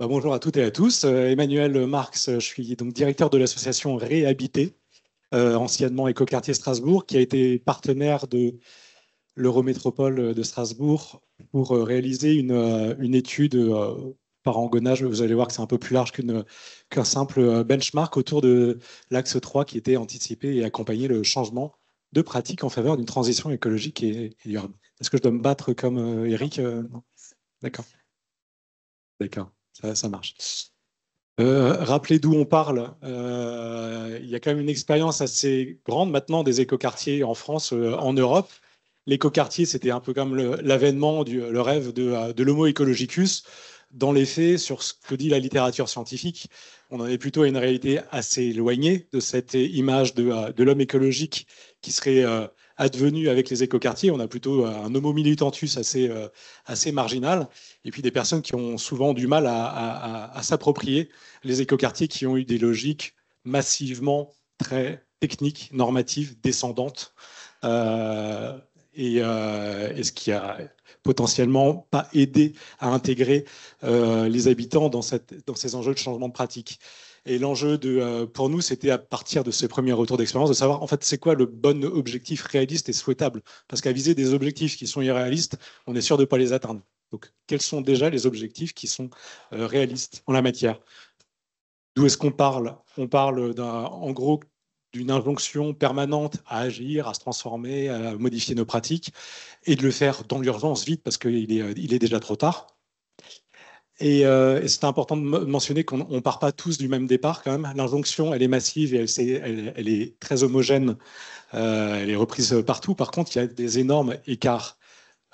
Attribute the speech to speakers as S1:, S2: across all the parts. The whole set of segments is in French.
S1: Bonjour à toutes et à tous. Emmanuel Marx, je suis donc directeur de l'association Réhabiter, anciennement Écoquartier Strasbourg, qui a été partenaire de l'Eurométropole de Strasbourg pour réaliser une étude par engrenage. Vous allez voir que c'est un peu plus large qu'un simple benchmark autour de l'axe 3 qui était anticipé et accompagner le changement de pratique en faveur d'une transition écologique et durable. Est-ce que je dois me battre comme Eric? Non. D'accord, d'accord, ça marche. Rappelez d'où on parle. Il y a quand même une expérience assez grande maintenant des écoquartiers en France, en Europe. L'écoquartier, c'était un peu comme l'avènement, le rêve de l'Homo ecologicus. Dans les faits, sur ce que dit la littérature scientifique, on en est plutôt à une réalité assez éloignée de cette image de l'homme écologique qui serait advenu avec les écoquartiers. On a plutôt un homo militantus assez marginal, et puis des personnes qui ont souvent du mal à s'approprier les écoquartiers, qui ont eu des logiques massivement très techniques, normatives, descendantes. Et ce qui a potentiellement pas aidé à intégrer les habitants dans ces enjeux de changement de pratique. Et l'enjeu pour nous, c'était à partir de ces premiers retours d'expérience de savoir en fait c'est quoi le bon objectif réaliste et souhaitable. Parce qu'à viser des objectifs qui sont irréalistes, on est sûr de ne pas les atteindre. Donc, quels sont déjà les objectifs qui sont réalistes en la matière? D'où est-ce qu'on parle? On parle en gros d'une injonction permanente à agir, à se transformer, à modifier nos pratiques et de le faire dans l'urgence vite parce qu'il est déjà trop tard. Et c'est important de mentionner qu'on ne part pas tous du même départ quand même. L'injonction, elle est massive et elle est très homogène. Elle est reprise partout. Par contre, il y a des énormes écarts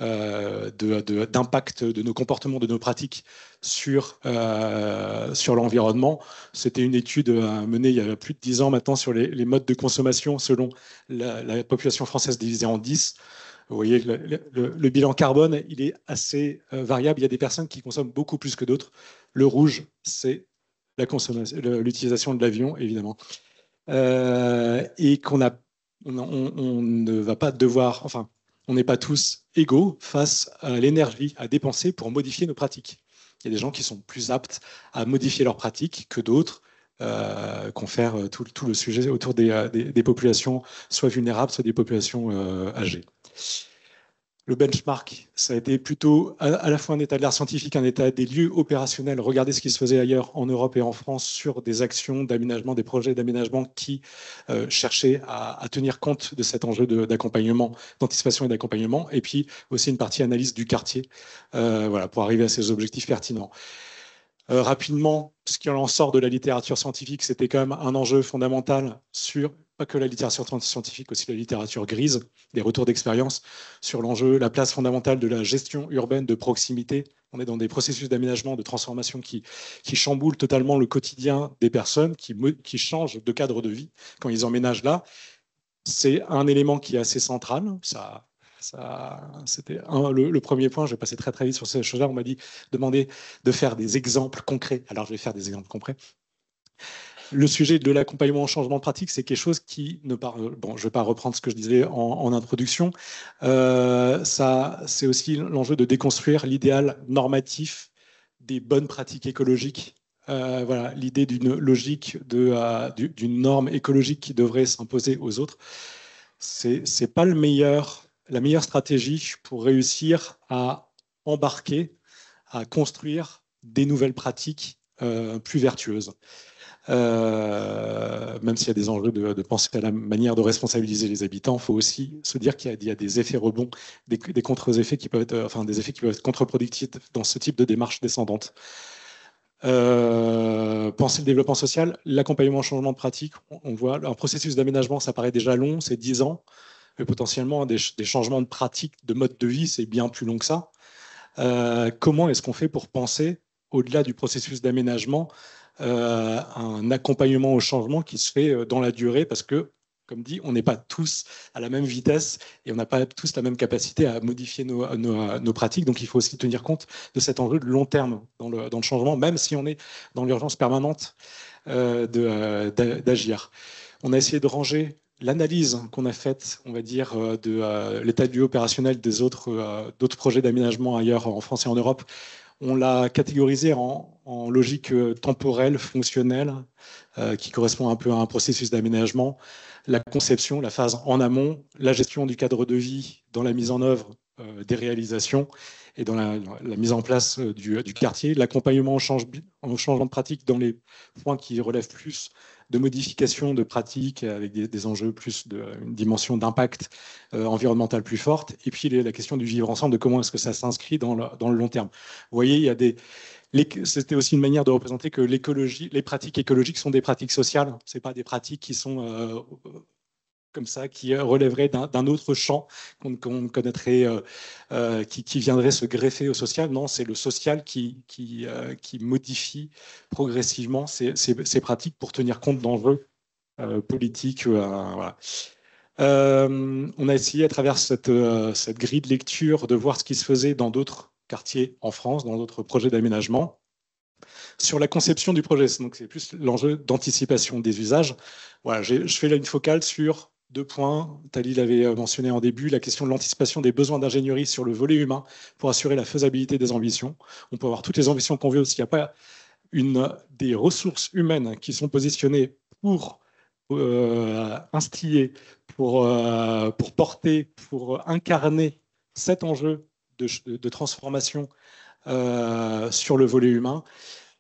S1: d'impact de nos comportements, de nos pratiques sur l'environnement. C'était une étude menée il y a plus de 10 ans maintenant sur les modes de consommation selon la population française divisée en 10. Vous voyez, le bilan carbone, il est assez variable. Il y a des personnes qui consomment beaucoup plus que d'autres. Le rouge, c'est l'utilisation de l'avion, évidemment. Et on ne va pas devoir, enfin, on n'est pas tous égaux face à l'énergie à dépenser pour modifier nos pratiques. Il y a des gens qui sont plus aptes à modifier leurs pratiques que d'autres, confèrent tout le sujet autour des populations soit vulnérables, soit des populations âgées. Le benchmark, ça a été plutôt à la fois un état de l'art scientifique, un état des lieux opérationnels. Regardez ce qui se faisait ailleurs en Europe et en France sur des actions d'aménagement, des projets d'aménagement qui cherchaient à tenir compte de cet enjeu d'accompagnement, d'anticipation et d'accompagnement. Et puis aussi une partie analyse du quartier, voilà, pour arriver à ces objectifs pertinents. Rapidement, ce qui en sort de la littérature scientifique, c'était quand même un enjeu fondamental sur, pas que la littérature scientifique, aussi la littérature grise, des retours d'expérience sur l'enjeu, la place fondamentale de la gestion urbaine de proximité. On est dans des processus d'aménagement, de transformation qui chamboulent totalement le quotidien des personnes, qui changent de cadre de vie quand ils emménagent là. C'est un élément qui est assez central. C'était le premier point. Je vais passer très très vite sur ces choses-là. On m'a demandé de faire des exemples concrets. Alors je vais faire des exemples concrets. Le sujet de l'accompagnement au changement de pratique, c'est quelque chose qui ne parle. Bon, je ne vais pas reprendre ce que je disais en introduction. C'est aussi l'enjeu de déconstruire l'idéal normatif des bonnes pratiques écologiques. Voilà, l'idée d'une logique d'une norme écologique qui devrait s'imposer aux autres. C'est pas la meilleure stratégie pour réussir à embarquer, à construire des nouvelles pratiques plus vertueuses. Même s'il y a des enjeux de penser à la manière de responsabiliser les habitants, il faut aussi se dire qu'il y a des effets rebonds, des contre-effets qui peuvent être, enfin des effets qui peuvent être contre-productifs dans ce type de démarche descendante. Penser le développement social, l'accompagnement au changement de pratique, on voit un processus d'aménagement, ça paraît déjà long, c'est 10 ans, mais potentiellement des changements de pratique, de mode de vie, c'est bien plus long que ça. Comment est-ce qu'on fait pour penser, au-delà du processus d'aménagement, un accompagnement au changement qui se fait dans la durée, parce que, comme dit, on n'est pas tous à la même vitesse et on n'a pas tous la même capacité à modifier nos pratiques. Donc, il faut aussi tenir compte de cet enjeu de long terme dans le changement, même si on est dans l'urgence permanente d'agir. On a essayé de ranger l'analyse qu'on a faite, on va dire, de l'état du opérationnel des d'autres projets d'aménagement ailleurs en France et en Europe On l'a catégorisé en logique temporelle, fonctionnelle, qui correspond un peu à un processus d'aménagement, la conception, la phase en amont, la gestion du cadre de vie dans la mise en œuvre des réalisations et dans la mise en place du quartier, l'accompagnement au changement de pratique dans les points qui relèvent plus de modification de pratiques avec des enjeux plus d'une dimension d'impact environnemental plus forte, et puis la question du vivre ensemble, de comment est-ce que ça s'inscrit dans le long terme. Vous voyez, il y a c'était aussi une manière de représenter que les pratiques écologiques sont des pratiques sociales, ce pas des pratiques qui sont comme ça, qui relèverait d'un autre champ qu'on connaîtrait, qui viendrait se greffer au social. Non, c'est le social qui modifie progressivement ces pratiques pour tenir compte d'enjeux politiques. Voilà. On a essayé à travers cette grille de lecture de voir ce qui se faisait dans d'autres quartiers en France, dans d'autres projets d'aménagement. Sur la conception du projet, donc c'est plus l'enjeu d'anticipation des usages. Voilà, je fais là une focale sur 2 points. Tali l'avait mentionné en début, la question de l'anticipation des besoins d'ingénierie sur le volet humain pour assurer la faisabilité des ambitions. On peut avoir toutes les ambitions qu'on veut, s'il n'y a pas des ressources humaines qui sont positionnées pour instiller, pour porter, pour incarner cet enjeu de transformation sur le volet humain.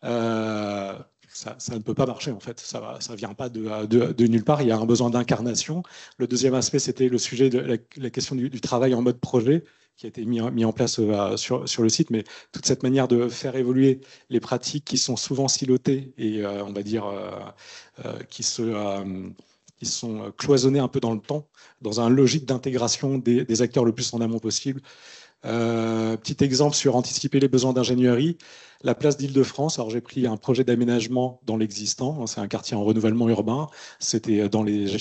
S1: Ça ne peut pas marcher en fait, ça vient pas de nulle part, il y a un besoin d'incarnation. Le deuxième aspect, c'était le sujet de la question du travail en mode projet qui a été mis en place sur le site, mais toute cette manière de faire évoluer les pratiques qui sont souvent silotées et on va dire qui sont cloisonnées un peu dans le temps, dans une logique d'intégration des acteurs le plus en amont possible. Petit exemple sur anticiper les besoins d'ingénierie, la place d'Île-de-France. Alors j'ai pris un projet d'aménagement dans l'existant, c'est un quartier en renouvellement urbain, c'était dans les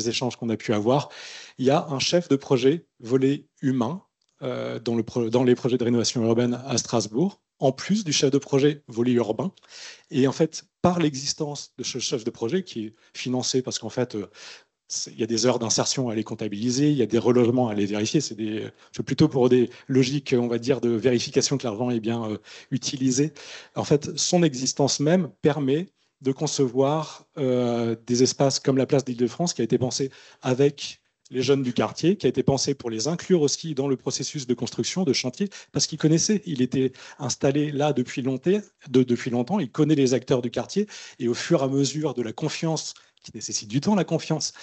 S1: échanges qu'on a pu avoir. Il y a un chef de projet volet humain dans les projets de rénovation urbaine à Strasbourg, en plus du chef de projet volet urbain. Et en fait, par l'existence de ce chef de projet qui est financé parce qu'en fait, il y a des heures d'insertion à les comptabiliser, il y a des relogements à les vérifier. C'est plutôt pour des logiques, on va dire, de vérification que l'argent est bien utilisé. En fait, son existence même permet de concevoir des espaces comme la place d'Île-de-France, qui a été pensé avec les jeunes du quartier, qui a été pensé pour les inclure aussi dans le processus de construction, de chantier, parce qu'il connaissait, il était installé là depuis longtemps, il connaît les acteurs du quartier, et au fur et à mesure de la confiance qui nécessite du temps, la confiance,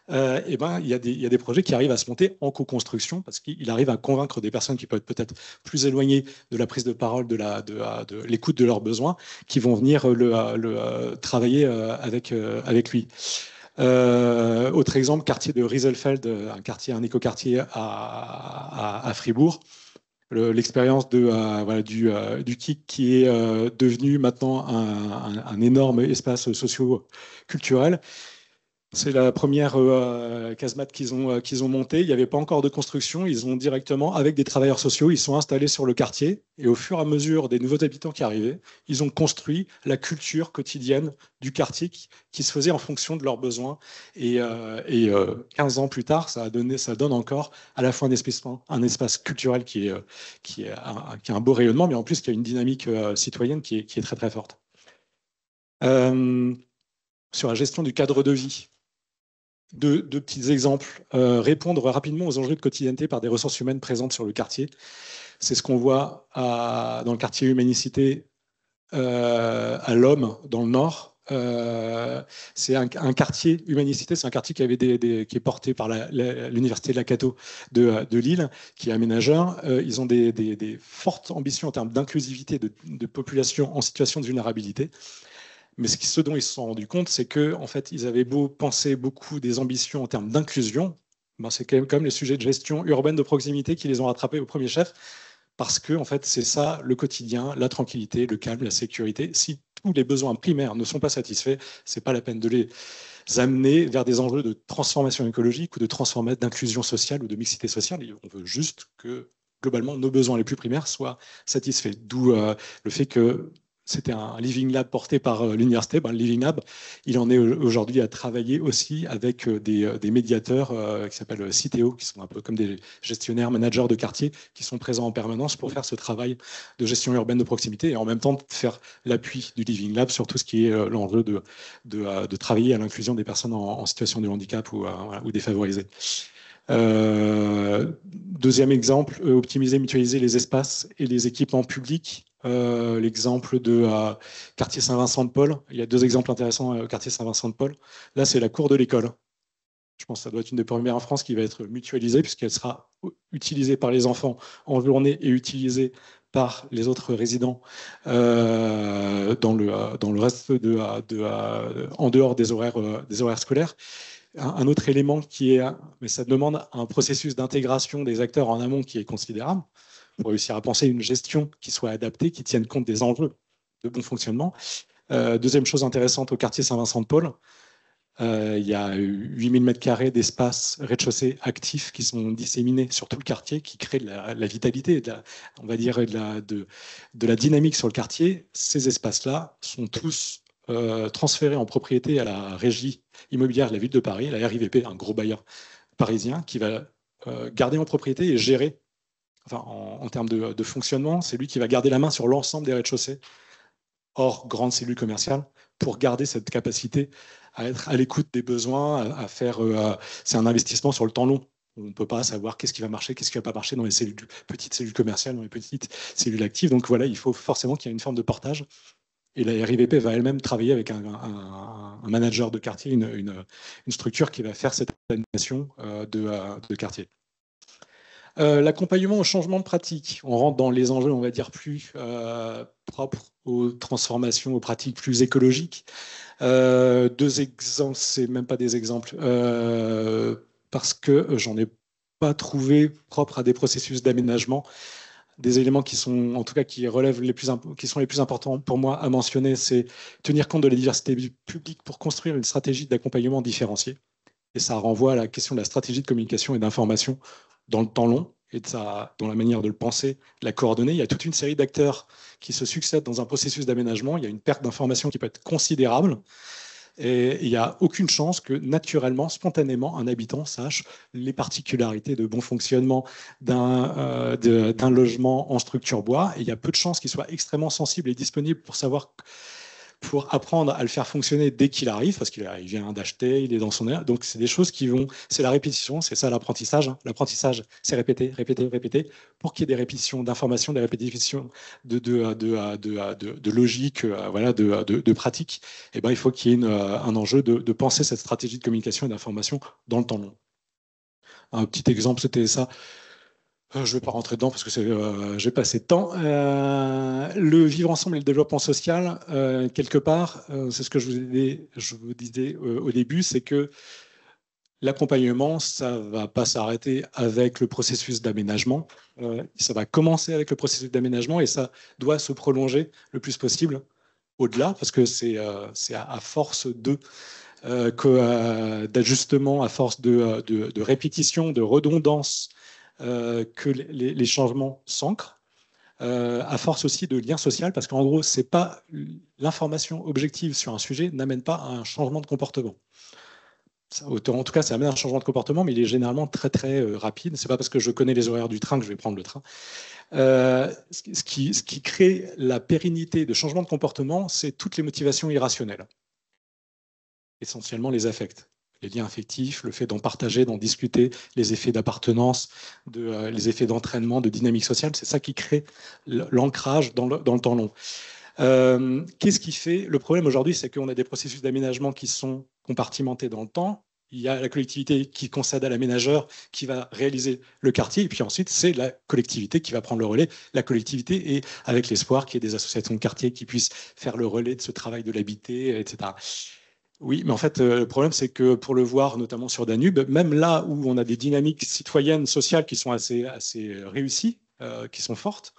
S1: et ben, il y a des projets qui arrivent à se monter en co-construction parce qu'il arrive à convaincre des personnes qui peuvent être peut-être plus éloignées de la prise de parole, de l'écoute de leurs besoins, qui vont venir travailler avec lui. Autre exemple, quartier de Rieselfeld, un écoquartier à Fribourg. L'expérience du KIC qui est devenu maintenant un énorme espace socio-culturel. C'est la première casemate qu'ils ont montée. Il n'y avait pas encore de construction. Ils ont directement, avec des travailleurs sociaux, ils sont installés sur le quartier. Et au fur et à mesure des nouveaux habitants qui arrivaient, ils ont construit la culture quotidienne du quartier qui se faisait en fonction de leurs besoins. Et 15 ans plus tard, ça donne encore à la fois un espace culturel qui a un beau rayonnement, mais en plus qui a une dynamique citoyenne qui est très très forte. Sur la gestion du cadre de vie. Deux petits exemples. Répondre rapidement aux enjeux de quotidienneté par des ressources humaines présentes sur le quartier. C'est ce qu'on voit dans le quartier Humanicité à l'Homme, dans le Nord. C'est un quartier Humanicité, c'est un quartier qui est porté par l'Université de la Cato de Lille, qui est aménageur. Ils ont des fortes ambitions en termes d'inclusivité de populations en situation de vulnérabilité. Mais ce dont ils se sont rendus compte, c'est qu'en fait, ils avaient beau penser beaucoup des ambitions en termes d'inclusion, ben c'est quand même les sujets de gestion urbaine de proximité qui les ont rattrapés au premier chef, parce que en fait, c'est ça le quotidien, la tranquillité, le calme, la sécurité. Si tous les besoins primaires ne sont pas satisfaits, c'est pas la peine de les amener vers des enjeux de transformation écologique ou d'inclusion sociale ou de mixité sociale. On veut juste que globalement nos besoins les plus primaires soient satisfaits. D'où le fait que c'était un Living Lab porté par l'université. Le Living Lab, il en est aujourd'hui à travailler aussi avec des médiateurs qui s'appellent Citeo, qui sont un peu comme des gestionnaires, managers de quartier, qui sont présents en permanence pour faire ce travail de gestion urbaine de proximité et en même temps faire l'appui du Living Lab sur tout ce qui est l'enjeu de travailler à l'inclusion des personnes en situation de handicap ou défavorisées. Deuxième exemple, optimiser, mutualiser les espaces et les équipements publics. L'exemple de quartier Saint-Vincent-de-Paul. Il y a deux exemples intéressants au quartier Saint-Vincent-de-Paul. Là, c'est la cour de l'école. Je pense que ça doit être une des premières en France qui va être mutualisée puisqu'elle sera utilisée par les enfants en journée et utilisée par les autres résidents dans le reste en dehors des horaires scolaires. Un autre élément mais ça demande un processus d'intégration des acteurs en amont qui est considérable pour réussir à penser une gestion qui soit adaptée, qui tienne compte des enjeux de bon fonctionnement. Deuxième chose intéressante au quartier Saint-Vincent-de-Paul, il y a 8000 m² d'espace rez-de-chaussée actifs qui sont disséminés sur tout le quartier, qui créent de la vitalité, on va dire de la dynamique sur le quartier. Ces espaces-là sont tous transférés en propriété à la régie immobilière de la ville de Paris, la RIVP, un gros bailleur parisien, qui va garder en propriété et gérer. Enfin, en termes de fonctionnement, c'est lui qui va garder la main sur l'ensemble des rez-de-chaussée, hors grande cellule commerciale, pour garder cette capacité à être à l'écoute des besoins, à faire. C'est un investissement sur le temps long. On ne peut pas savoir qu'est-ce qui va marcher, qu'est-ce qui ne va pas marcher dans les petites cellules commerciales, dans les petites cellules actives. Donc voilà, il faut forcément qu'il y ait une forme de portage. Et la RIVP va elle-même travailler avec un manager de quartier, une structure qui va faire cette animation de quartier. L'accompagnement au changement de pratique. On rentre dans les enjeux, on va dire, plus propres aux transformations, aux pratiques plus écologiques. Deux exemples, c'est même pas des exemples, parce que j'en ai pas trouvé propre à des processus d'aménagement. Des éléments qui sont, en tout cas, qui sont les plus importants pour moi à mentionner, c'est tenir compte de la diversité publique pour construire une stratégie d'accompagnement différenciée. Et ça renvoie à la question de la stratégie de communication et d'information dans le temps long et dans la manière de le penser, de la coordonner. Il y a toute une série d'acteurs qui se succèdent dans un processus d'aménagement. Il y a une perte d'information qui peut être considérable. Et il n'y a aucune chance que, naturellement, spontanément, un habitant sache les particularités de bon fonctionnement d'un logement en structure bois. Et il y a peu de chances qu'il soit extrêmement sensible et disponible pour apprendre à le faire fonctionner dès qu'il arrive, parce qu'il vient d'acheter, il est dans son air. Donc, c'est des choses c'est la répétition, c'est ça l'apprentissage. L'apprentissage, c'est répéter, répéter, répéter, pour qu'il y ait des répétitions d'informations, des répétitions de logique, voilà, de pratique. Et ben, il faut qu'il y ait un enjeu de penser cette stratégie de communication et d'information dans le temps long. Un petit exemple, c'était ça. Je ne vais pas rentrer dedans parce que j'ai pas assez de temps. Le vivre ensemble et le développement social, quelque part, c'est ce que je vous disais au début, c'est que l'accompagnement, ça ne va pas s'arrêter avec le processus d'aménagement. Ça va commencer avec le processus d'aménagement et ça doit se prolonger le plus possible au-delà, parce que c'est à force d'ajustement, à force de répétition, de redondance, que les changements s'ancrent, à force aussi de lien social, parce qu'en gros, c'est pas l'information objective sur un sujet n'amène pas à un changement de comportement. En tout cas, ça amène à un changement de comportement, mais il est généralement très très rapide. C'est pas parce que je connais les horaires du train que je vais prendre le train. Ce qui crée la pérennité de changement de comportement, c'est toutes les motivations irrationnelles, essentiellement les affects. Les liens affectifs, le fait d'en partager, d'en discuter, les effets d'appartenance, les effets d'entraînement, de dynamique sociale, c'est ça qui crée l'ancrage dans le temps long. Qu'est-ce qui fait? Le problème aujourd'hui, c'est qu'on a des processus d'aménagement qui sont compartimentés dans le temps. Il y a la collectivité qui concède à l'aménageur qui va réaliser le quartier, et puis ensuite, c'est la collectivité qui va prendre le relais. La collectivité, et avec l'espoir qu'il y ait des associations de quartier qui puissent faire le relais de ce travail de l'habité, etc. Oui, mais en fait, le problème, c'est que pour le voir, notamment sur Danube, même là où on a des dynamiques citoyennes, sociales qui sont assez réussies, qui sont fortes,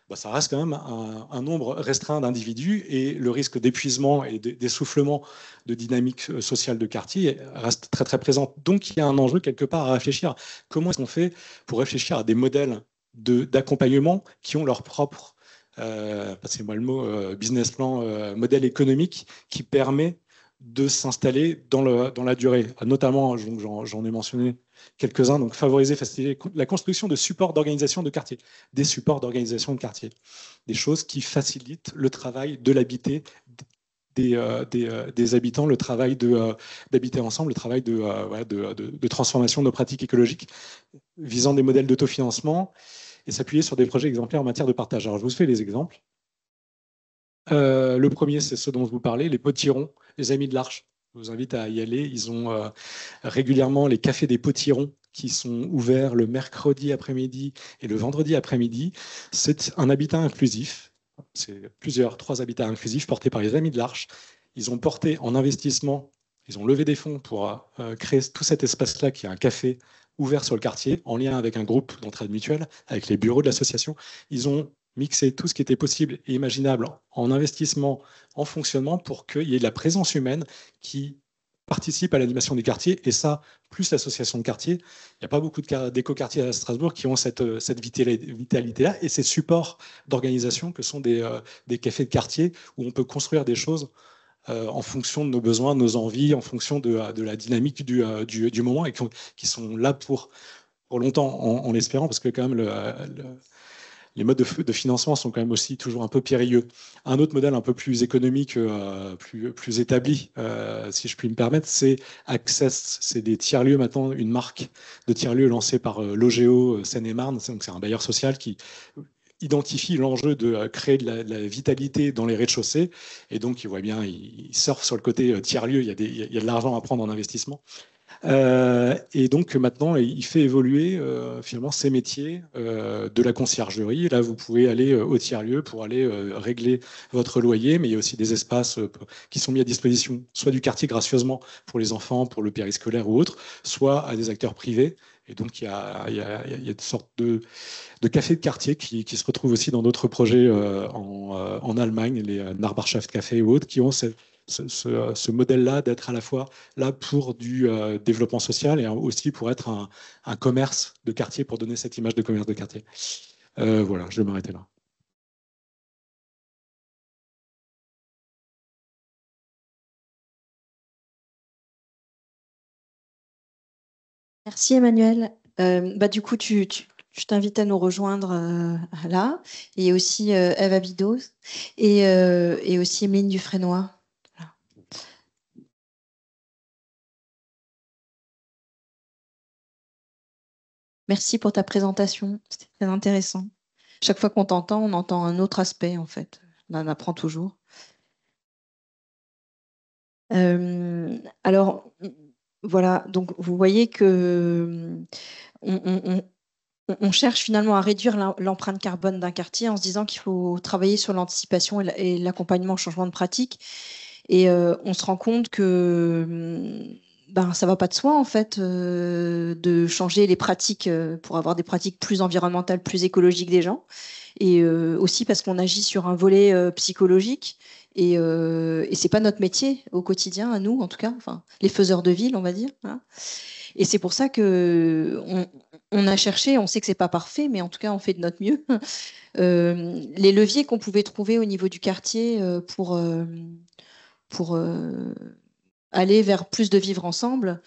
S1: bah, ça reste quand même un nombre restreint d'individus et le risque d'épuisement et d'essoufflement de dynamique sociale de quartier reste très très présent. Donc, il y a un enjeu quelque part à réfléchir. Comment est-ce qu'on fait pour réfléchir à des modèles d'accompagnement qui ont leur propre passez-moi le mot, business plan, modèle économique qui permet de s'installer dans la durée. Notamment, j'en ai mentionné quelques-uns, donc favoriser, faciliter la construction de supports d'organisation de quartier, des supports d'organisation de quartier, des choses qui facilitent le travail de l'habité des habitants, le travail d'habiter ensemble, le travail de transformation de nos pratiques écologiques, visant des modèles d'autofinancement et s'appuyer sur des projets exemplaires en matière de partage. Alors, je vous fais les exemples. Le premier, c'est ce dont je vous parlais, les potirons, les Amis de l'Arche. Je vous invite à y aller. Ils ont régulièrement les cafés des potirons qui sont ouverts le mercredi après-midi et le vendredi après-midi. C'est un habitat inclusif. C'est trois habitats inclusifs portés par les Amis de l'Arche. Ils ont porté en investissement, ils ont levé des fonds pour créer tout cet espace-là qui est un café ouvert sur le quartier en lien avec un groupe d'entraide mutuelle, avec les bureaux de l'association. Ils ont mixer tout ce qui était possible et imaginable en investissement, en fonctionnement, pour qu'il y ait de la présence humaine qui participe à l'animation des quartiers. Et ça, plus l'association de quartier, il n'y a pas beaucoup d'éco-quartiers à Strasbourg qui ont cette vitalité-là et ces supports d'organisation que sont des cafés de quartier où on peut construire des choses en fonction de nos besoins, de nos envies, en fonction de la dynamique du moment et qui sont là pour longtemps, en l'espérant, parce que quand même les modes de financement sont quand même aussi toujours un peu périlleux. Un autre modèle un peu plus économique, plus établi, si je puis me permettre, c'est Access. C'est des tiers-lieux maintenant, une marque de tiers-lieux lancée par Logéo Seine-et-Marne. C'est un bailleur social qui identifie l'enjeu de créer de la vitalité dans les rez-de-chaussée. Et donc, il voit bien, il surfe sur le côté tiers-lieu. Il y a de l'argent à prendre en investissement. Et donc maintenant, il fait évoluer finalement ces métiers de la conciergerie. Là, vous pouvez aller au tiers-lieu pour aller régler votre loyer, mais il y a aussi des espaces qui sont mis à disposition, soit du quartier gracieusement pour les enfants, pour le périscolaire ou autre, soit à des acteurs privés. Et donc, il y a une sorte de cafés de quartier qui se retrouvent aussi dans d'autres projets en Allemagne, les Nachbarschaft Café ou autres, qui ont ce modèle-là d'être à la fois là pour du développement social et aussi pour être un commerce de quartier, pour donner cette image de commerce de quartier. Voilà, je vais m'arrêter là.
S2: Merci Emmanuel. Du coup, je t'invite à nous rejoindre là, et aussi Eve Abidos et aussi Emeline Dufresnoy. Voilà. Merci pour ta présentation, c'était très intéressant. Chaque fois qu'on t'entend, on entend un autre aspect en fait. On en apprend toujours. Alors, voilà, donc vous voyez que on cherche finalement à réduire l'empreinte carbone d'un quartier en se disant qu'il faut travailler sur l'anticipation et l'accompagnement au changement de pratique. Et on se rend compte que ça va pas de soi en fait de changer les pratiques pour avoir des pratiques plus environnementales, plus écologiques des gens. Et aussi parce qu'on agit sur un volet psychologique et c'est pas notre métier au quotidien à nous en tout cas, enfin les faiseurs de ville on va dire. Voilà. Et c'est pour ça que on a cherché, on sait que c'est pas parfait, mais en tout cas on fait de notre mieux. Les leviers qu'on pouvait trouver au niveau du quartier pour aller vers plus de vivre ensemble,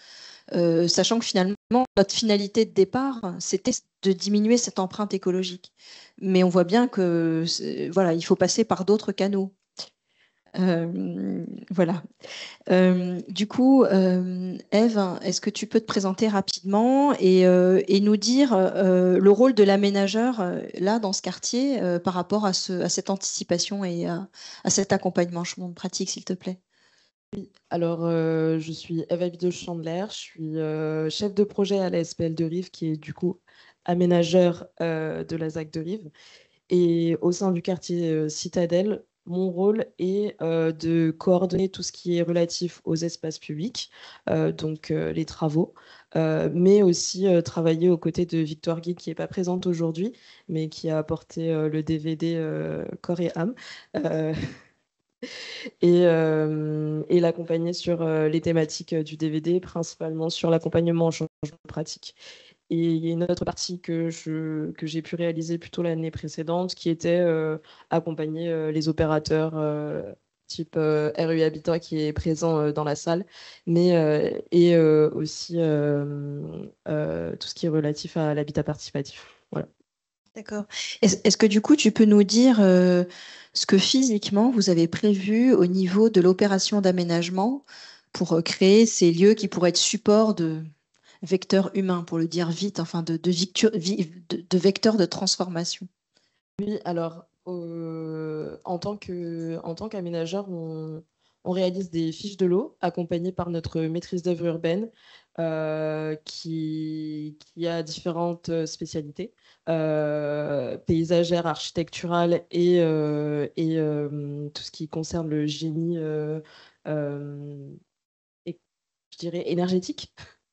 S2: sachant que finalement, notre finalité de départ, c'était de diminuer cette empreinte écologique. Mais on voit bien que voilà, il faut passer par d'autres canaux. Voilà. Du coup, Eve, est-ce que tu peux te présenter rapidement et nous dire le rôle de l'aménageur là dans ce quartier par rapport à cette anticipation et à cet accompagnement chemin de pratique, s'il te plaît?
S3: Alors, je suis Eva Bidoche-Chandler, je suis chef de projet à la SPL de Rive, qui est du coup aménageur de la ZAC de Rive. Et au sein du quartier Citadelle, mon rôle est de coordonner tout ce qui est relatif aux espaces publics, donc les travaux, mais aussi travailler aux côtés de Victoire Guy, qui n'est pas présente aujourd'hui, mais qui a apporté le DVD Corps et âme. Et l'accompagner sur les thématiques du DVD, principalement sur l'accompagnement en changement de pratique. il y a une autre partie que j'ai pu réaliser plutôt l'année précédente, qui était accompagner les opérateurs type RUI Habitat qui est présent dans la salle, mais aussi tout ce qui est relatif à l'habitat participatif. Voilà.
S2: D'accord. Est-ce que du coup, tu peux nous dire ce que physiquement vous avez prévu au niveau de l'opération d'aménagement pour créer ces lieux qui pourraient être support de vecteurs humains, pour le dire vite, enfin de vecteurs de transformation?
S3: Oui, alors en tant qu'aménageur, on réalise des fiches de l'eau accompagnées par notre maîtrise d'œuvre urbaine qui a différentes spécialités paysagères, architecturales et tout ce qui concerne le génie, et, je dirais, énergétique.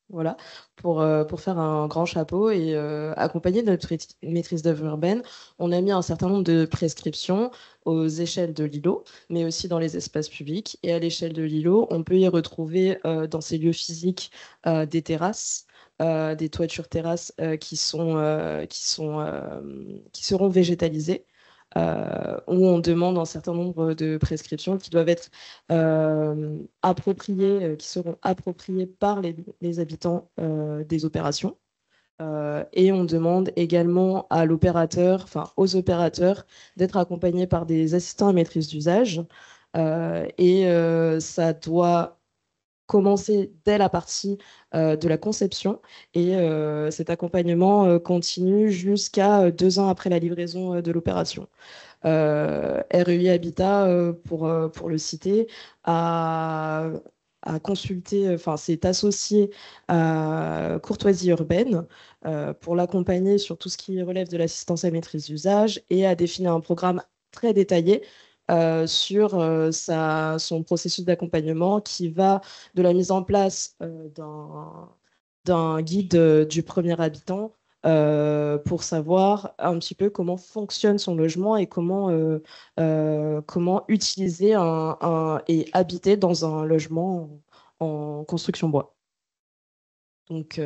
S3: Voilà, pour faire un grand chapeau et accompagner notre maîtrise d'œuvre urbaine, on a mis un certain nombre de prescriptions aux échelles de l'îlot, mais aussi dans les espaces publics. Et à l'échelle de l'îlot, on peut y retrouver dans ces lieux physiques des terrasses, des toitures terrasses qui seront végétalisées. Où on demande un certain nombre de prescriptions qui doivent être appropriées, qui seront appropriées par les habitants des opérations. Et on demande également aux opérateurs d'être accompagnés par des assistants à maîtrise d'usage. Ça doit commencer dès la partie de la conception et cet accompagnement continue jusqu'à 2 ans après la livraison de l'opération. RUI Habitat, pour le citer, a consulté, enfin, s'est associé à Courtoisie Urbaine pour l'accompagner sur tout ce qui relève de l'assistance à maîtrise d'usage et a défini un programme très détaillé sur son processus d'accompagnement qui va de la mise en place d'un guide du premier habitant pour savoir un petit peu comment fonctionne son logement et comment utiliser et habiter dans un logement en construction bois. Donc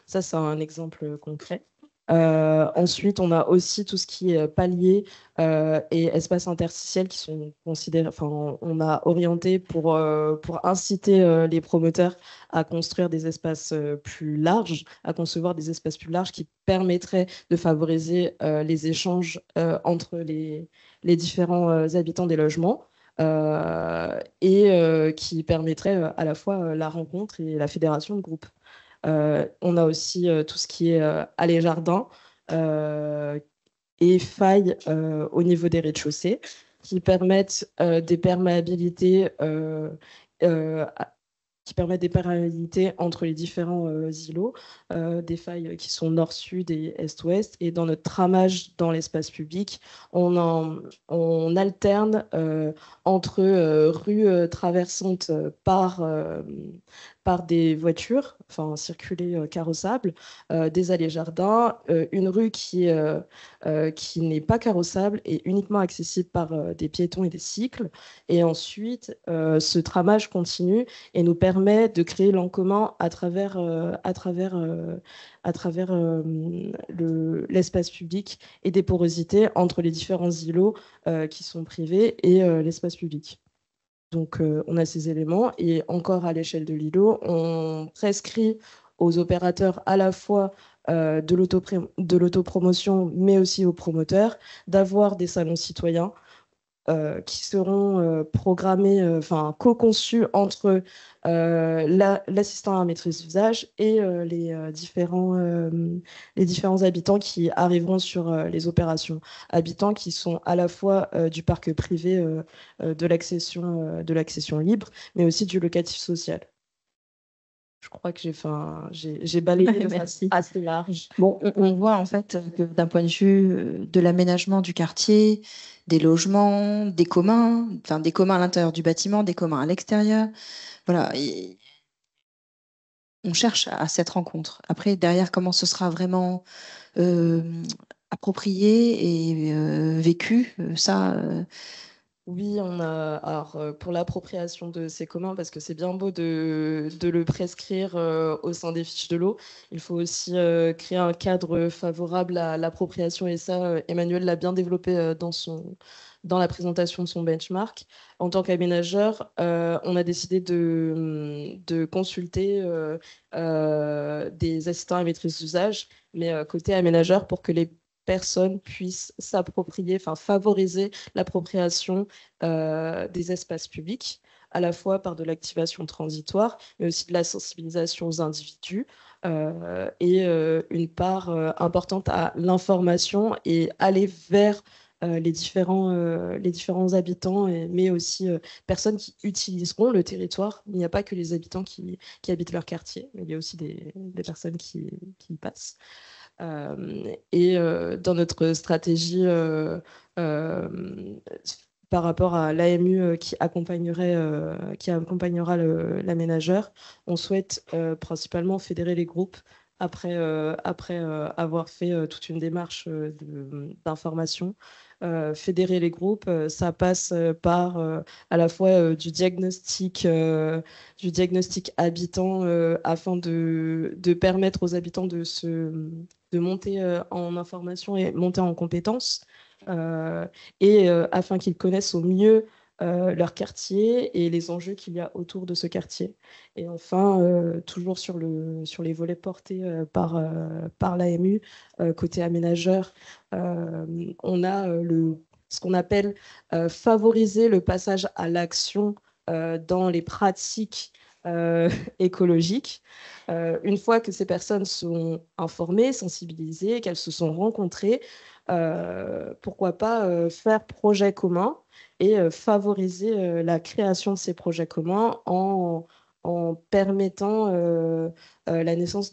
S3: ça, c'est un exemple concret. Ensuite, on a aussi tout ce qui est paliers et espaces interstitiels qui sont considérés, enfin, on a orienté pour inciter les promoteurs à construire des espaces plus larges, à concevoir des espaces plus larges qui permettraient de favoriser les échanges entre les différents habitants des logements. Qui permettrait à la fois la rencontre et la fédération de groupes. On a aussi tout ce qui est allées jardins et failles au niveau des rez-de-chaussée qui permettent des perméabilités entre les différents îlots, des failles qui sont nord-sud et est-ouest. Et dans notre tramage dans l'espace public, on alterne entre rues traversantes par des voitures, enfin circuler carrossable, des allées jardins, une rue qui n'est pas carrossable et uniquement accessible par des piétons et des cycles. Et ensuite, ce tramage continue et nous permet de créer l'en commun à travers l'espace public et des porosités entre les différents îlots qui sont privés et l'espace public. Donc, on a ces éléments. Et encore à l'échelle de l'îlot, on prescrit aux opérateurs à la fois de l'autopromotion, mais aussi aux promoteurs, d'avoir des salons citoyens qui seront programmés, enfin co-conçus entre l'assistant à maîtrise d'usage et les différents habitants qui arriveront sur les opérations. Habitants qui sont à la fois du parc privé de l'accession libre, mais aussi du locatif social. Je crois que j'ai balayé assez large.
S2: Bon, on voit en fait que d'un point de vue de l'aménagement du quartier, des logements, des communs à l'intérieur du bâtiment, des communs à l'extérieur, voilà. On cherche à cette rencontre. Après, derrière, comment ce sera vraiment approprié et vécu, ça,
S3: Oui, on a. Alors, pour l'appropriation de ces communs, parce que c'est bien beau de le prescrire au sein des fiches de l'eau, il faut aussi créer un cadre favorable à l'appropriation. Et ça, Emmanuel l'a bien développé dans la présentation de son benchmark. En tant qu'aménageur, on a décidé de consulter des assistants à maîtrise d'usage, mais côté aménageur, pour que les personnes puissent s'approprier, enfin favoriser l'appropriation des espaces publics, à la fois par de l'activation transitoire, mais aussi de la sensibilisation aux individus et une part importante à l'information et aller vers les différents habitants, mais aussi personnes qui utiliseront le territoire. Il n'y a pas que les habitants qui habitent leur quartier, mais il y a aussi des personnes qui y passent. Et dans notre stratégie par rapport à l'AMU qui accompagnera l'aménageur, on souhaite principalement fédérer les groupes après avoir fait toute une démarche d'information. Fédérer les groupes, ça passe par à la fois du diagnostic habitant afin de permettre aux habitants de monter en information et monter en compétences et afin qu'ils connaissent au mieux leur quartier et les enjeux qu'il y a autour de ce quartier. Et enfin, toujours sur les volets portés par l'AMU, côté aménageur, on a ce qu'on appelle favoriser le passage à l'action dans les pratiques écologiques. Une fois que ces personnes sont informées, sensibilisées, qu'elles se sont rencontrées, pourquoi pas faire projet commun et favoriser la création de ces projets communs en permettant la naissance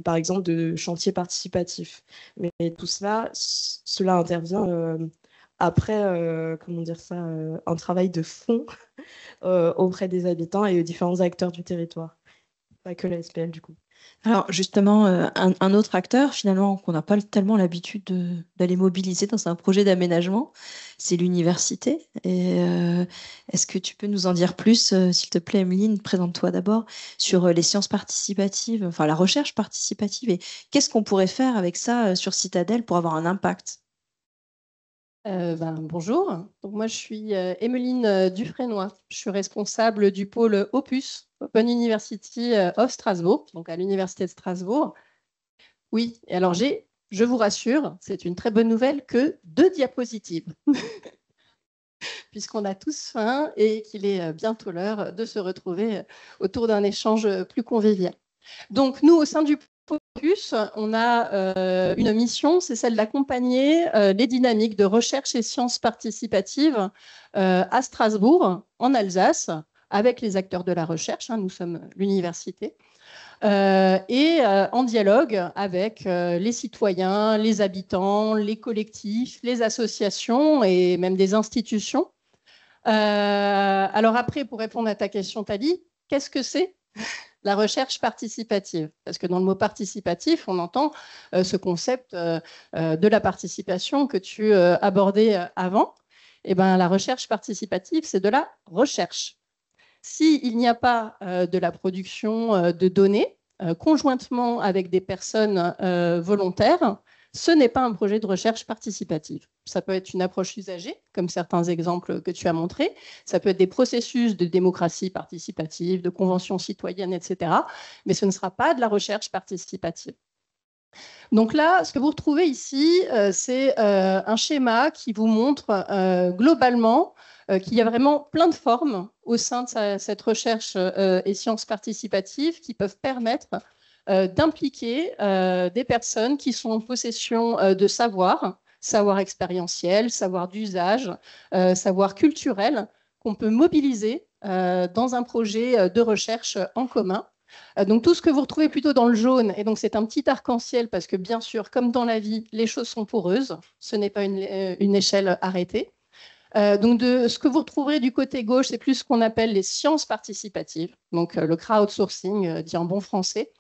S3: par exemple, de chantiers participatifs. Mais tout cela intervient après, comment dire ça, un travail de fond auprès des habitants et aux différents acteurs du territoire. Pas que la SPL, du coup.
S2: Alors justement, un autre acteur finalement qu'on n'a pas tellement l'habitude d'aller mobiliser dans un projet d'aménagement, c'est l'université. Et est-ce que tu peux nous en dire plus, s'il te plaît, Emeline, présente-toi d'abord, sur les sciences participatives, enfin la recherche participative, et qu'est-ce qu'on pourrait faire avec ça sur Citadel pour avoir un impact?
S4: Bonjour, donc moi je suis Emeline Dufresnoy, je suis responsable du pôle Opus, Open University of Strasbourg, donc à l'Université de Strasbourg. Oui, et alors je vous rassure, c'est une très bonne nouvelle, que 2 diapositives, puisqu'on a tous faim et qu'il est bientôt l'heure de se retrouver autour d'un échange plus convivial. Donc nous, au sein du Opus, on a une mission, c'est celle d'accompagner les dynamiques de recherche et sciences participatives à Strasbourg, en Alsace, avec les acteurs de la recherche, nous sommes l'université, et en dialogue avec les citoyens, les habitants, les collectifs, les associations et même des institutions. Alors après, pour répondre à ta question, Thalie, qu'est-ce que c'est la recherche participative? Parce que dans le mot participatif, on entend ce concept de la participation que tu abordais avant. Eh ben, la recherche participative, c'est de la recherche. S'il n'y a pas de la production de données conjointement avec des personnes volontaires, ce n'est pas un projet de recherche participative. Ça peut être une approche usagée, comme certains exemples que tu as montrés. Ça peut être des processus de démocratie participative, de convention citoyenne, etc. Mais ce ne sera pas de la recherche participative. Donc là, ce que vous retrouvez ici, c'est un schéma qui vous montre globalement qu'il y a vraiment plein de formes au sein de cette recherche et sciences participatives qui peuvent permettre d'impliquer des personnes qui sont en possession de savoir expérientiel, savoir d'usage, savoir culturel, qu'on peut mobiliser dans un projet de recherche en commun. Donc tout ce que vous retrouvez plutôt dans le jaune, et donc c'est un petit arc-en-ciel parce que bien sûr, comme dans la vie, les choses sont poreuses, ce n'est pas une échelle arrêtée. Donc ce que vous retrouverez du côté gauche, c'est plus ce qu'on appelle les sciences participatives, donc le crowdsourcing, dit en bon français,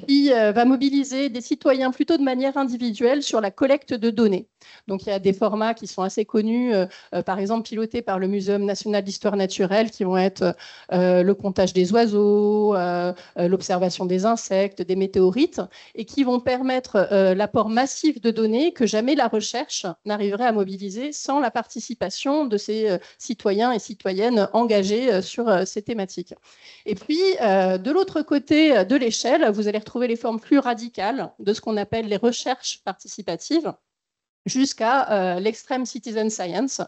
S4: qui va mobiliser des citoyens plutôt de manière individuelle sur la collecte de données. Donc, il y a des formats qui sont assez connus, par exemple pilotés par le Muséum national d'histoire naturelle, qui vont être le comptage des oiseaux, l'observation des insectes, des météorites, et qui vont permettre l'apport massif de données que jamais la recherche n'arriverait à mobiliser sans la participation de ces citoyens et citoyennes engagés sur ces thématiques. Et puis, de l'autre côté de l'échelle, vous allez retrouver les formes plus radicales de ce qu'on appelle les recherches participatives, jusqu'à l'extreme citizen science.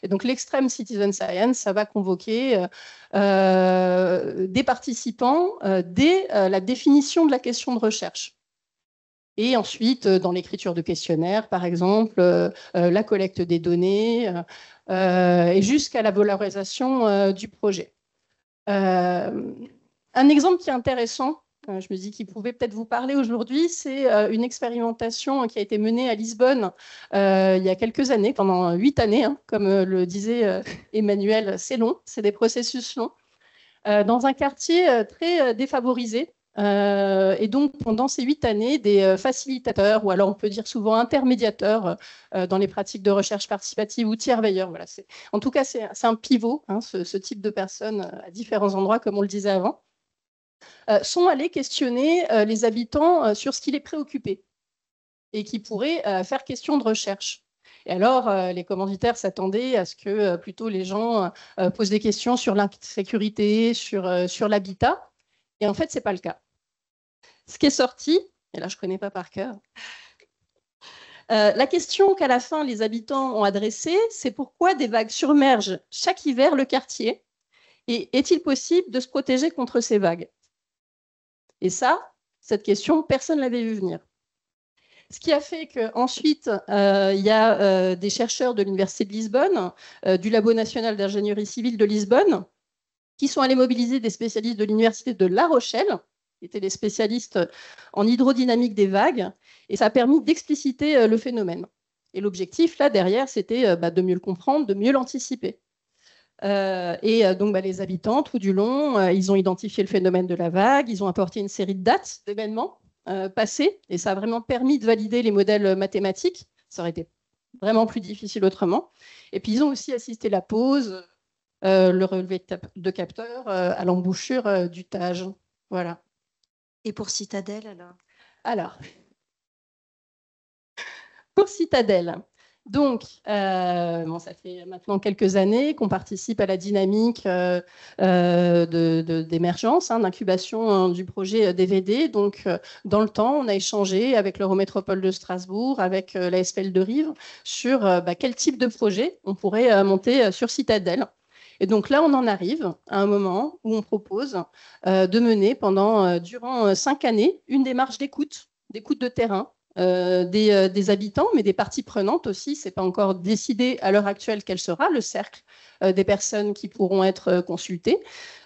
S4: Et donc, l'extreme citizen science, ça va convoquer des participants dès la définition de la question de recherche. Et ensuite, dans l'écriture de questionnaires, par exemple, la collecte des données, et jusqu'à la valorisation du projet. Un exemple qui est intéressant, je me dis qu'il pouvait peut-être vous parler aujourd'hui, c'est une expérimentation qui a été menée à Lisbonne il y a quelques années, pendant 8 années, hein, comme le disait Emmanuel, c'est long, c'est des processus longs, dans un quartier très défavorisé. Et donc, pendant ces 8 années, des facilitateurs, ou alors on peut dire souvent intermédiateurs dans les pratiques de recherche participative ou tiers-veilleurs. Voilà, en tout cas, c'est un pivot, hein, ce type de personnes à différents endroits, comme on le disait avant. Sont allés questionner les habitants sur ce qui les préoccupait et qui pourrait faire question de recherche. Et alors, les commanditaires s'attendaient à ce que plutôt les gens posent des questions sur l'insécurité, sur l'habitat. Et en fait, ce n'est pas le cas. Ce qui est sorti, et là je ne connais pas par cœur, la question qu'à la fin les habitants ont adressée, c'est pourquoi des vagues surmergent chaque hiver le quartier et est-il possible de se protéger contre ces vagues? Et ça, cette question, personne ne l'avait vu venir. Ce qui a fait qu'ensuite, il y a des chercheurs de l'Université de Lisbonne, du Labo national d'ingénierie civile de Lisbonne, qui sont allés mobiliser des spécialistes de l'Université de La Rochelle, qui étaient des spécialistes en hydrodynamique des vagues, et ça a permis d'expliciter le phénomène. Et l'objectif, là, derrière, c'était de mieux le comprendre, de mieux l'anticiper. Donc, les habitants, tout du long, ils ont identifié le phénomène de la vague, ils ont apporté une série de dates d'événements passés, et ça a vraiment permis de valider les modèles mathématiques. Ça aurait été vraiment plus difficile autrement. Et puis, ils ont aussi assisté la pause, le relevé de capteurs à l'embouchure du Tage. Voilà.
S2: Et pour Citadel,
S4: alors pour Citadel, donc, ça fait maintenant quelques années qu'on participe à la dynamique d'émergence, d'incubation du projet DVD. Donc, dans le temps, on a échangé avec l'Eurométropole de Strasbourg, avec la SPL de Rives, sur quel type de projet on pourrait monter sur Citadel. Et donc là, on en arrive à un moment où on propose de mener durant 5 années une démarche d'écoute de terrain, des habitants, mais des parties prenantes aussi. Ce n'est pas encore décidé à l'heure actuelle quel sera le cercle des personnes qui pourront être consultées.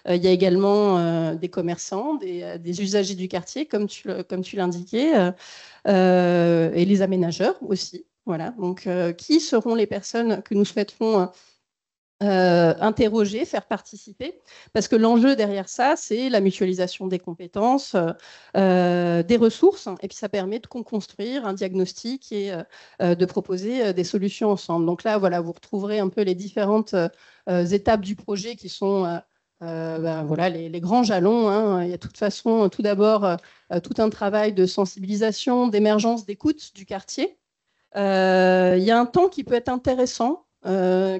S4: Il y a également des commerçants, des usagers du quartier, comme tu l'indiquais, et les aménageurs aussi. Voilà. Donc, qui seront les personnes que nous souhaiterons interroger, faire participer, parce que l'enjeu derrière ça, c'est la mutualisation des compétences, des ressources, et puis ça permet de construire un diagnostic et de proposer des solutions ensemble. Donc là, voilà, vous retrouverez un peu les différentes étapes du projet qui sont les grands jalons. Hein. Il y a de toute façon, tout d'abord, tout un travail de sensibilisation, d'émergence, d'écoute du quartier. Il y a un temps qui peut être intéressant,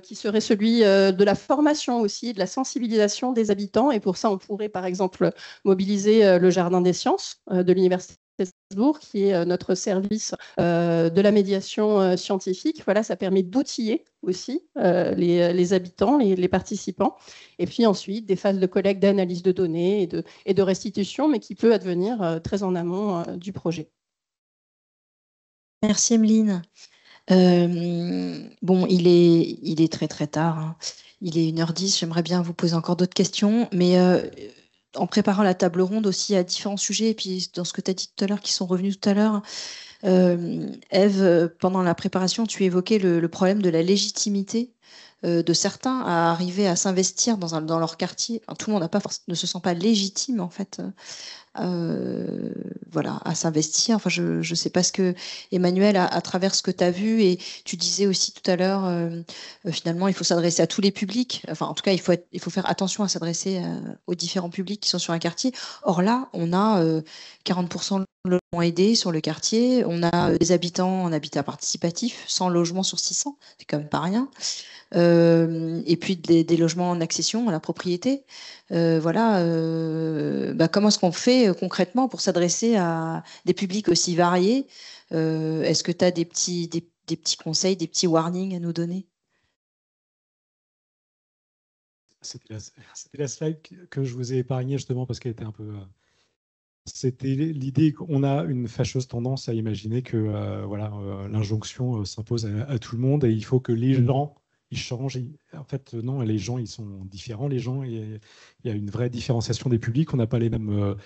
S4: qui serait celui de la formation aussi, de la sensibilisation des habitants. Et pour ça, on pourrait, par exemple, mobiliser le Jardin des Sciences de l'Université de Strasbourg, qui est notre service de la médiation scientifique. Voilà, ça permet d'outiller aussi les habitants, les participants. Et puis ensuite, des phases de collecte, d'analyse de données et de restitution, mais qui peut advenir très en amont du projet.
S2: Merci, Emeline. Il est très très tard, hein. Il est 1h10, j'aimerais bien vous poser encore d'autres questions, mais en préparant la table ronde aussi à différents sujets, et puis dans ce que tu as dit tout à l'heure, qui sont revenus tout à l'heure, Ève, pendant la préparation, tu évoquais le problème de la légitimité de certains à arriver à s'investir dans leur quartier. Enfin, tout le monde ne se sent pas légitime, en fait, voilà, à s'investir. Enfin, je ne sais pas ce que, Emmanuel, à travers ce que tu as vu, et tu disais aussi tout à l'heure, finalement, il faut s'adresser à tous les publics. Enfin, en tout cas, il faut faire attention à s'adresser aux différents publics qui sont sur un quartier. Or là, on a 40% de logements aidés sur le quartier. On a des habitants en habitat participatif, 100 logements sur 600. C'est quand même pas rien. Et puis des logements en accession à la propriété. Voilà, comment est-ce qu'on fait concrètement pour s'adresser à des publics aussi variés? Est-ce que tu as des petits conseils, des petits warnings à nous donner?
S1: C'était la slide que je vous ai épargnée justement parce qu'elle était un peu... C'était l'idée qu'on a une fâcheuse tendance à imaginer que l'injonction s'impose à tout le monde et il faut que les gens ils changent. En fait, non, les gens ils sont différents. Les gens, il y a une vraie différenciation des publics. On n'a pas les mêmes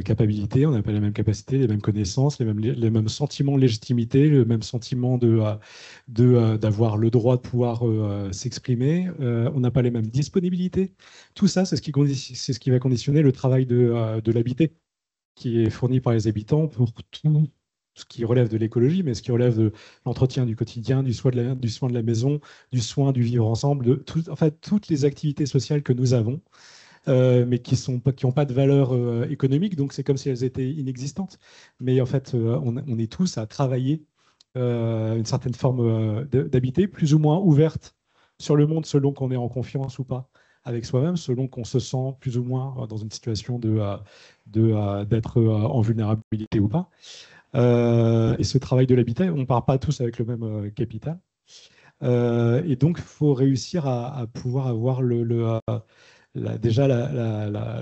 S1: capacités, on n'a pas les mêmes capacités, les mêmes connaissances, les mêmes sentiments de légitimité, le même sentiment d'avoir le droit de pouvoir s'exprimer. On n'a pas les mêmes disponibilités. Tout ça, c'est ce qui va conditionner le travail de l'habité qui est fourni par les habitants pour tout ce qui relève de l'écologie, mais ce qui relève de l'entretien du quotidien, du soin de la maison, du soin du vivre ensemble, en fait, toutes les activités sociales que nous avons, mais qui n'ont pas de valeur économique, donc c'est comme si elles étaient inexistantes. Mais en fait, on est tous à travailler une certaine forme d'habiter, plus ou moins ouverte sur le monde selon qu'on est en confiance ou pas avec soi-même, selon qu'on se sent plus ou moins dans une situation d'être en vulnérabilité ou pas. Et ce travail de l'habitat, on ne part pas tous avec le même capital. Et donc, il faut réussir à pouvoir avoir déjà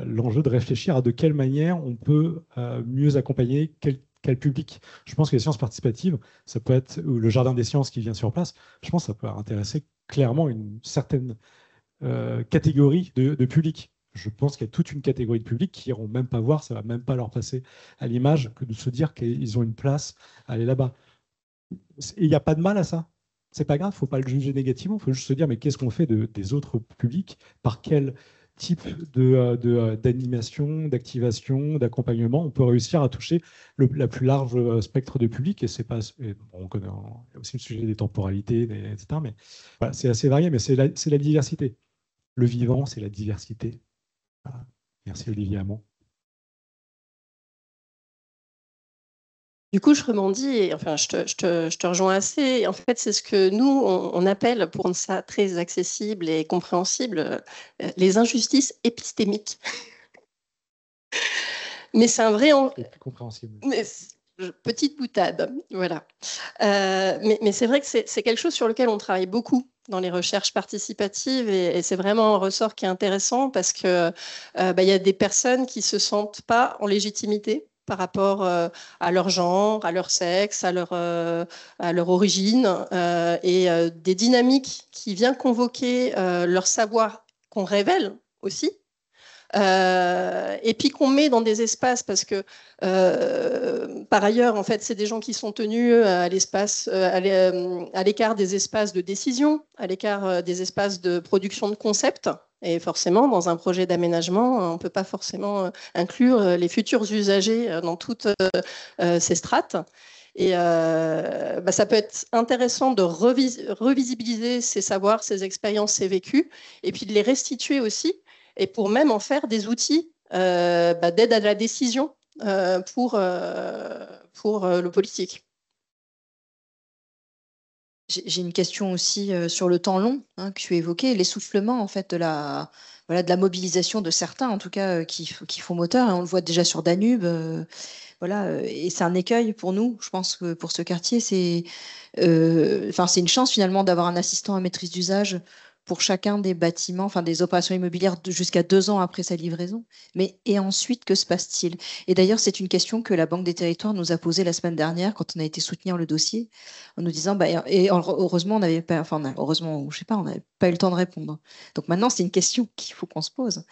S1: l'enjeu de réfléchir à de quelle manière on peut mieux accompagner quel public. Je pense que les sciences participatives, ça peut être, ou le jardin des sciences qui vient sur place, je pense que ça peut intéresser clairement une certaine catégorie de public. Je pense qu'il y a toute une catégorie de public qui n'iront même pas voir, ça ne va même pas leur passer à l'image que de se dire qu'ils ont une place à aller là-bas. Et il n'y a pas de mal à ça. C'est pas grave, il ne faut pas le juger négativement, il faut juste se dire mais qu'est-ce qu'on fait des autres publics, par quel type d'animation, d'activation, d'accompagnement, on peut réussir à toucher la plus large spectre de public. Et c'est pas, on connaît il y a aussi le sujet des temporalités, etc. Mais voilà, c'est assez varié, mais c'est la diversité. Le vivant, c'est la diversité. Voilà. Merci Olivier Hamon.
S4: Du coup, je rebondis et enfin, je te rejoins assez. En fait, c'est ce que nous, on appelle, pour rendre ça très accessible et compréhensible, les injustices épistémiques. Mais c'est un vrai...
S1: C'est plus compréhensible.
S4: Petite boutade, voilà. Mais c'est vrai que c'est quelque chose sur lequel on travaille beaucoup dans les recherches participatives et c'est vraiment un ressort qui est intéressant parce que y a des personnes qui se sentent pas en légitimité par rapport à leur genre, à leur sexe, à leur origine et des dynamiques qui viennent convoquer leur savoir qu'on révèle aussi. Et puis qu'on met dans des espaces parce que par ailleurs en fait c'est des gens qui sont tenus à l'espace à l'écart des espaces de décision, à l'écart des espaces de production de concepts. Et forcément, dans un projet d'aménagement, on ne peut pas forcément inclure les futurs usagers dans toutes ces strates. Et ça peut être intéressant de revisibiliser ces savoirs, ces expériences, ces vécus, et puis de les restituer aussi, et pour même en faire des outils d'aide à la décision pour le politique.
S2: J'ai une question aussi sur le temps long que tu évoquais, l'essoufflement en fait de la mobilisation de certains, en tout cas qui font moteur. On le voit déjà sur Danube, et c'est un écueil pour nous. Je pense que pour ce quartier, c'est une chance finalement d'avoir un assistant à maîtrise d'usage pour chacun des bâtiments, enfin des opérations immobilières jusqu'à 2 ans après sa livraison. Mais et ensuite, que se passe-t-il? Et d'ailleurs, c'est une question que la Banque des Territoires nous a posée la semaine dernière quand on a été soutenir le dossier, en nous disant, heureusement, on n'avait pas, heureusement, je sais pas, on n'avait pas eu le temps de répondre. Donc maintenant, c'est une question qu'il faut qu'on se pose.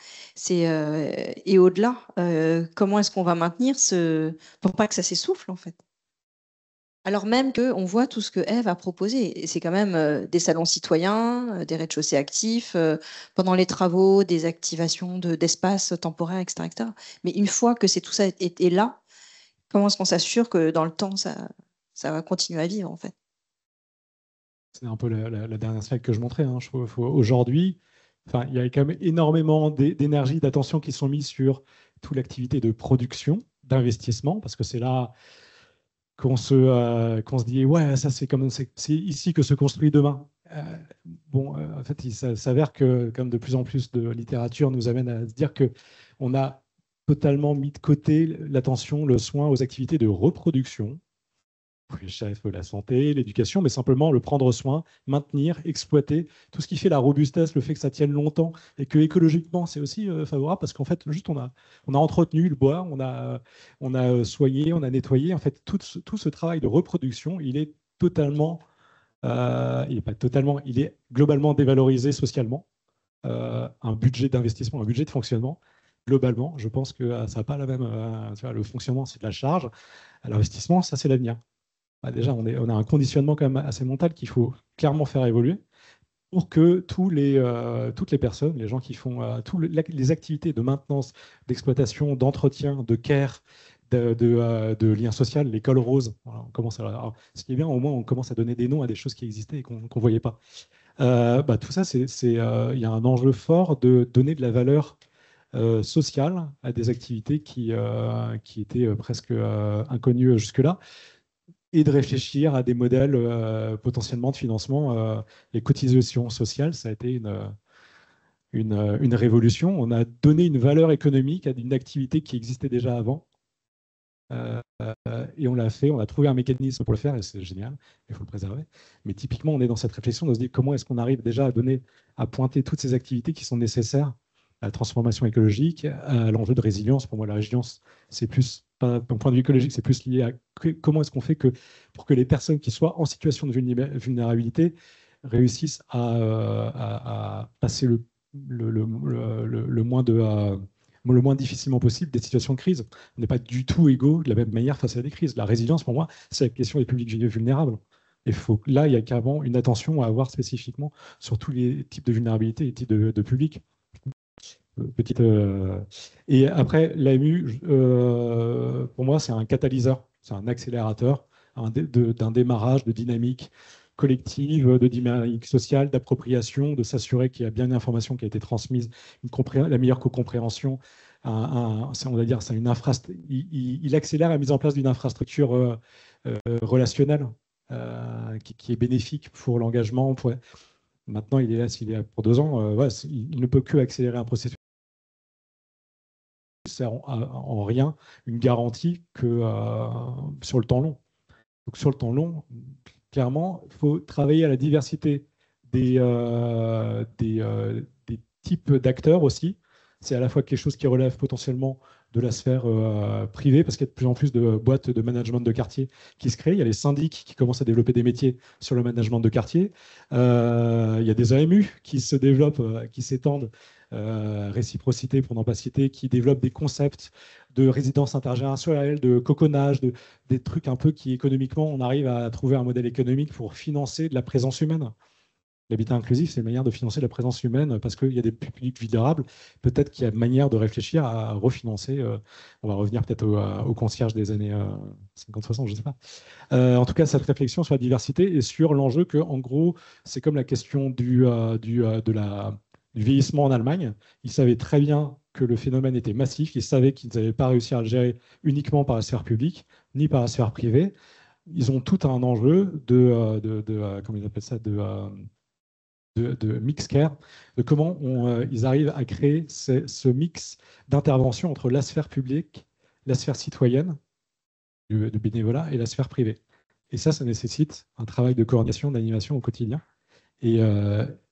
S2: Et au-delà, comment est-ce qu'on va maintenir pour pas que ça s'essouffle en fait? Alors même qu'on voit tout ce que Eve a proposé. Et c'est quand même des salons citoyens, des rez-de-chaussée actifs, pendant les travaux, des activations d'espaces temporaires, etc., etc. Mais une fois que tout ça est là, comment est-ce qu'on s'assure que dans le temps, ça va continuer à vivre, en fait?
S1: C'est un peu la dernière slide que je montrais. Hein. Aujourd'hui, enfin, il y a quand même énormément d'énergie, d'attention qui sont mises sur toute l'activité de production, d'investissement, parce que c'est là qu'on se dit, ouais, ça c'est ici que se construit demain. En fait, il s'avère que, comme de plus en plus de littérature nous amène à se dire que on a totalement mis de côté l'attention, le soin aux activités de reproduction, les chefs, la santé, l'éducation, mais simplement le prendre soin, maintenir, exploiter, tout ce qui fait la robustesse, le fait que ça tienne longtemps et que écologiquement c'est aussi favorable parce qu'en fait juste on a entretenu le bois, on a soigné, on a nettoyé. En fait tout ce travail de reproduction, il est totalement, il est pas totalement, il est globalement dévalorisé socialement. Un budget d'investissement, un budget de fonctionnement. Globalement, je pense que ça n'a pas la même. Tu vois, le fonctionnement, c'est de la charge. L'investissement, ça, c'est l'avenir. Bah, déjà, on a un conditionnement quand même assez mental qu'il faut clairement faire évoluer pour que toutes les personnes, les gens qui font les activités de maintenance, d'exploitation, d'entretien, de care, de lien social, l'école rose, voilà, on commence alors, ce qui est bien, au moins, on commence à donner des noms à des choses qui existaient et qu'on ne voyait pas. Tout ça, il y a un enjeu fort de donner de la valeur sociale à des activités qui étaient presque inconnues jusque-là et de réfléchir à des modèles potentiellement de financement. Les cotisations sociales, ça a été une révolution. On a donné une valeur économique à une activité qui existait déjà avant. Et on l'a fait, on a trouvé un mécanisme pour le faire, et c'est génial, il faut le préserver. Mais typiquement, on est dans cette réflexion de se dire comment est-ce qu'on arrive déjà à pointer toutes ces activités qui sont nécessaires à la transformation écologique, à l'enjeu de résilience. Pour moi, la résilience, c'est plus, pas d'un point de vue écologique, c'est plus lié à comment est-ce qu'on fait pour que les personnes qui soient en situation de vulnérabilité réussissent à passer le moins le moins difficilement possible des situations de crise. On n'est pas du tout égaux de la même manière face à des crises. La résilience, pour moi, c'est la question des publics vulnérables. Là, il y a carrément une attention à avoir spécifiquement sur tous les types de vulnérabilité et types de publics. Et après, l'AMU, pour moi, c'est un catalyseur, c'est un accélérateur d'un démarrage de dynamique collective, de dynamique sociale, d'appropriation, de s'assurer qu'il y a bien une information qui a été transmise, la meilleure co-compréhension. On va dire, c'est une il accélère la mise en place d'une infrastructure relationnelle qui est bénéfique pour l'engagement. Maintenant, il est là, s'il est là pour 2 ans, il ne peut que accélérer un processus. Sert en rien une garantie que sur le temps long. Donc sur le temps long, clairement, il faut travailler à la diversité des types d'acteurs aussi. C'est à la fois quelque chose qui relève potentiellement de la sphère privée, parce qu'il y a de plus en plus de boîtes de management de quartier qui se créent. Il y a les syndics qui commencent à développer des métiers sur le management de quartier. Il y a des AMU qui se développent, qui s'étendent, réciprocité pour n'en pas citer, qui développent des concepts de résidence intergénérationnelle, de coconnage, des trucs un peu qui économiquement, on arrive à trouver un modèle économique pour financer de la présence humaine. L'habitat inclusif, c'est une manière de financer la présence humaine parce qu'il y a des publics vulnérables. Peut-être qu'il y a une manière de réfléchir à refinancer. On va revenir peut-être au concierge des années 50-60, je ne sais pas. En tout cas, cette réflexion sur la diversité et sur l'enjeu que, en gros, c'est comme la question du vieillissement en Allemagne. Ils savaient très bien que le phénomène était massif. Ils savaient qu'ils n'avaient pas réussi à le gérer uniquement par la sphère publique ni par la sphère privée. Ils ont tout un enjeu comment ils appellent ça, de mix care, de comment ils arrivent à créer ce mix d'intervention entre la sphère publique, la sphère citoyenne, du bénévolat, et la sphère privée. Et ça nécessite un travail de coordination, d'animation au quotidien. Et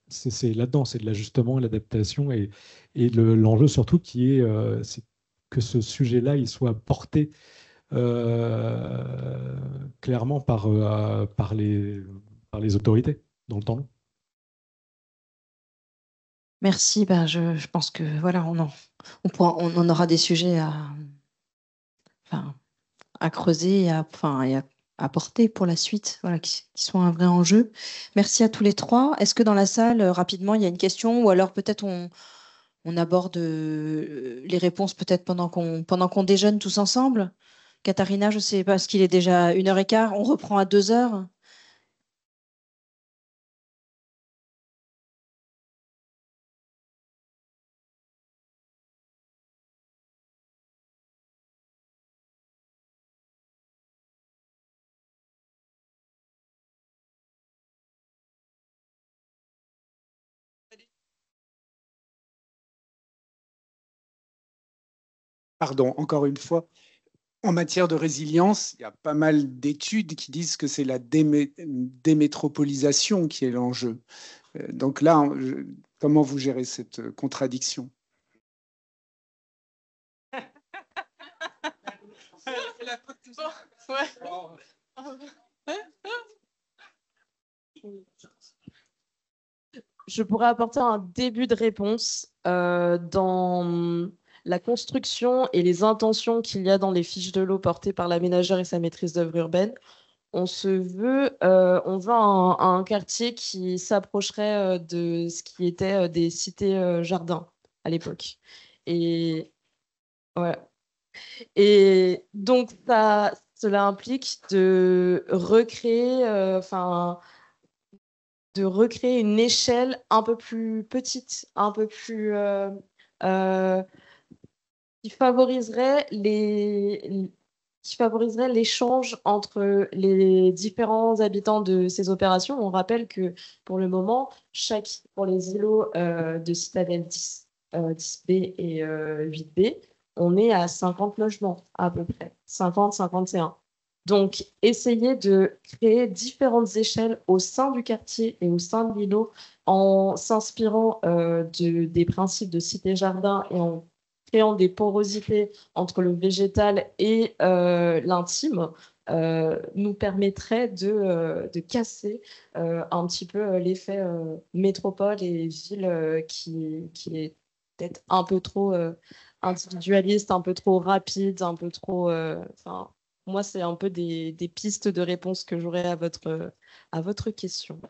S1: c'est là-dedans, c'est de l'ajustement, l'adaptation, et l'enjeu surtout c'est que ce sujet-là, il soit porté clairement par les autorités dans le temps long.
S2: Merci. Je pense que voilà, on en aura des sujets à creuser, à apporter pour la suite, voilà, qui soit un vrai enjeu. Merci à tous les trois. Est-ce que dans la salle, rapidement, il y a une question, ou alors peut-être on aborde les réponses peut-être pendant qu'on déjeune tous ensemble? Katharina, je ne sais pas, parce qu'il est déjà 1h15, on reprend à 2h.
S5: Pardon, encore une fois, en matière de résilience, il y a pas mal d'études qui disent que c'est la démétropolisation qui est l'enjeu. Donc là, comment vous gérez cette contradiction?
S3: Je pourrais apporter un début de réponse dans la construction et les intentions qu'il y a dans les fiches de l'eau portées par l'aménageur et sa maîtrise d'œuvre urbaine. On veut un quartier qui s'approcherait de ce qui était des cités jardins à l'époque. Et, ouais. Et donc, cela implique de recréer, de recréer une échelle un peu plus petite, un peu plus qui favoriserait l'échange entre les différents habitants de ces opérations. On rappelle que pour le moment, pour les îlots de Citadelle 10, 10B et 8B, on est à 50 logements à peu près, 50, 51. Donc, essayer de créer différentes échelles au sein du quartier et au sein de l'îlot en s'inspirant des principes de cité-jardin et en créant des porosités entre le végétal et l'intime, nous permettrait de casser un petit peu l'effet métropole et ville qui est peut-être un peu trop individualiste, un peu trop rapide, un peu trop... moi, c'est un peu des pistes de réponse que j'aurais à votre question.